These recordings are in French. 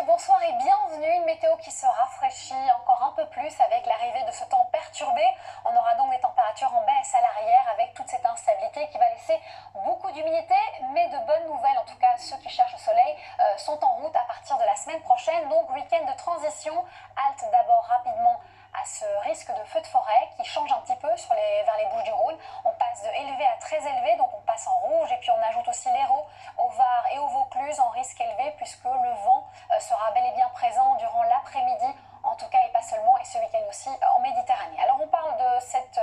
bonsoir et bienvenue. Une météo qui se rafraîchit encore un peu plus avec l'arrivée de ce temps perturbé. On aura donc des températures en baisse à l'arrière avec toute cette instabilité qui va laisser beaucoup d'humidité, mais de bonnes nouvelles, en tout cas ceux qui cherchent le soleil sont en route à partir de la semaine prochaine. Donc week-end de transition, halte d'abord rapidement à ce risque de feu de forêt qui change un petit peu vers les Bouches-du-Rhône. On passe de élevé à très élevé, donc on passe en rouge et puis on ajoute aussi l'Hérault, au Var et au Vaucluse en risque élevé puisque le vent sera bel et bien présent durant l'après-midi, en tout cas et pas seulement, et ce week-end aussi en Méditerranée. Alors on parle de cette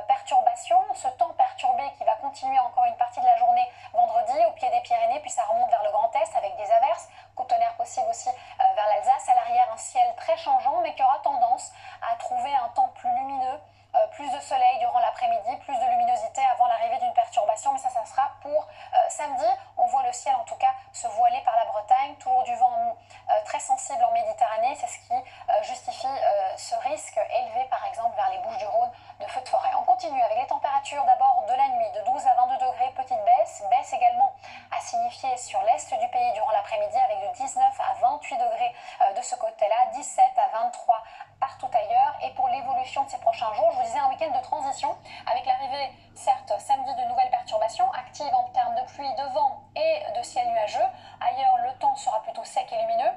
perturbation, ce temps perturbé qui va continuer encore une partie de la journée vendredi au pied des Pyrénées, puis ça remonte vers le Grand Est avec des averses, coup de tonnerre possible aussi vers l'Alsace. À l'arrière, un ciel très changeant mais qui aura tendance à trouver un temps plus lumineux, plus de soleil durant l'après-midi, plus de luminosité avant l'arrivée d'une perturbation, mais ça sera pour samedi. On voit le ciel en tout cas se voiler par la Bretagne, toujours du vent très sensible en Méditerranée, c'est ce qui justifie ce risque élevé par exemple vers les Bouches-du-Rhône de feux de forêt. On continue avec les températures d'abord de la nuit, de 12 à 22 degrés, petite baisse également à signifier sur l'est du pays durant l'après-midi avec de 19 à 28 degrés de ce côté-là, 17 à 23 partout ailleurs. Et pour l'évolution de ces prochains jours, je vous disais un week-end de transition avec l'arrivée, certes, samedi de nouvelles perturbations actives en termes de pluie, de vent et de ciel nuageux. Ailleurs, le temps sera plutôt sec et lumineux.